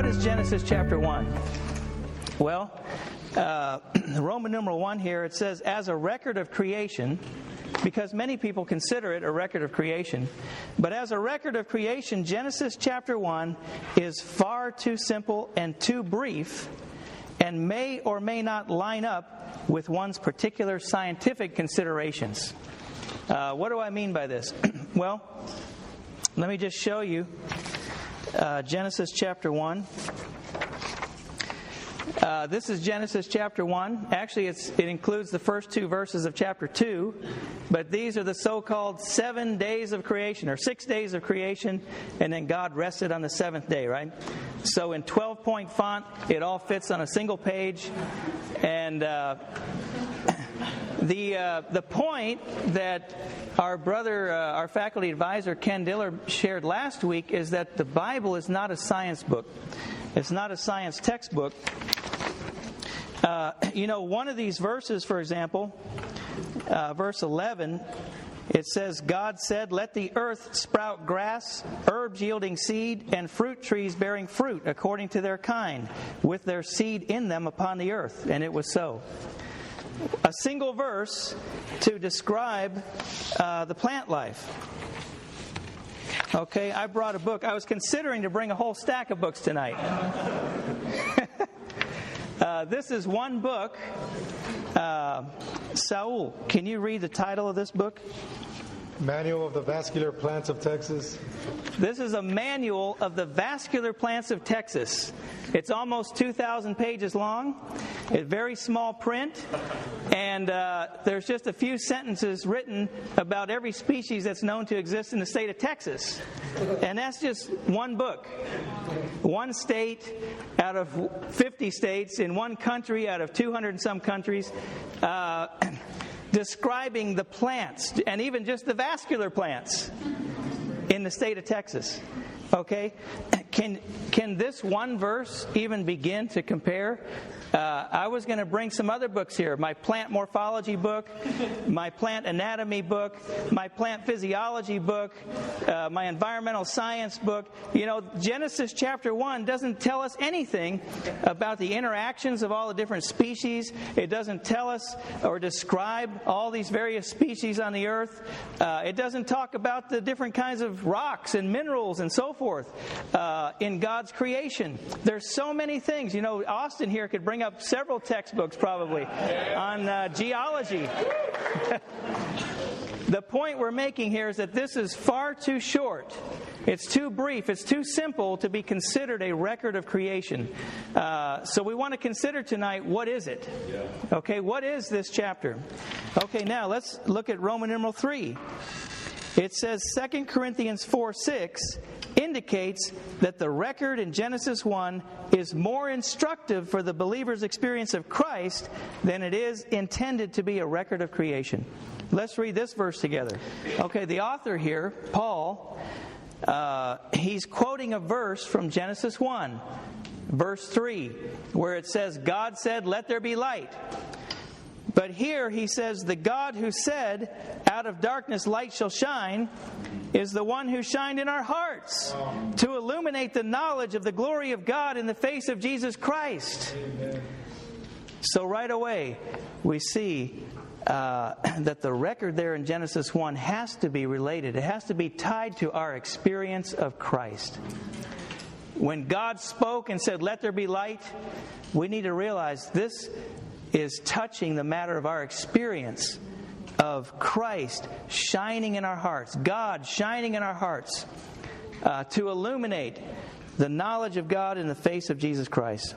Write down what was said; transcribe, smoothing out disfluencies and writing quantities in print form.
what is Genesis chapter 1? Well, Roman numeral 1 here, it says, as a record of creation, because many people consider it a record of creation. But as a record of creation, Genesis chapter 1 is far too simple and too brief, and may or may not line up with one's particular scientific considerations. What do I mean by this? Well, let me just show you Genesis chapter 1. This is Genesis chapter 1. Actually, it includes the first 2 verses of chapter 2. But these are the so-called 7 days of creation, or 6 days of creation, and then God rested on the 7th day, right? So in 12-point font, it all fits on a single page. And the point that our faculty advisor, Ken Diller, shared last week is that the Bible is not a science book. It's not a science textbook. One of these verses, for example, verse 11, it says, God said, let the earth sprout grass, herbs yielding seed, and fruit trees bearing fruit according to their kind, with their seed in them upon the earth. And it was so. A single verse to describe the plant life. Okay, I brought a book. I was considering to bring a whole stack of books tonight. This is one book. Saul, can you read the title of this book? Manual of the Vascular Plants of Texas. This is a manual of the vascular plants of Texas. It's almost 2,000 pages long. It's very small print. And there's just a few sentences written about every species that's known to exist in the state of Texas. And that's just one book. One state out of 50 states in one country out of 200 and some countries. Describing the plants, and even just the vascular plants in the state of Texas. Okay? Can this one verse even begin to compare? I was going to bring some other books here. My plant morphology book, my plant anatomy book, my plant physiology book, my environmental science book. Genesis chapter 1 doesn't tell us anything about the interactions of all the different species. It doesn't tell us or describe all these various species on the earth. It doesn't talk about the different kinds of rocks and minerals and so forth in God's creation. There's so many things. Austin here could bring up several textbooks probably on geology. The point we're making here is that this is far too short. It's too brief. It's too simple to be considered a record of creation. So we want to consider tonight, what is it? Okay, what is this chapter? Okay, now let's look at Roman numeral 3. It says 2 Corinthians 4:6 indicates that the record in Genesis 1 is more instructive for the believer's experience of Christ than it is intended to be a record of creation. Let's read this verse together. Okay, the author here, Paul, he's quoting a verse from Genesis 1, verse 3, where it says, God said, let there be light. But here he says, the God who said, out of darkness light shall shine, is the one who shined in our hearts to illuminate the knowledge of the glory of God in the face of Jesus Christ. Amen. So right away, we see that the record there in Genesis 1 has to be related. It has to be tied to our experience of Christ. When God spoke and said, let there be light, we need to realize this is touching the matter of our experience of Christ shining in our hearts, God shining in our hearts to illuminate the knowledge of God in the face of Jesus Christ.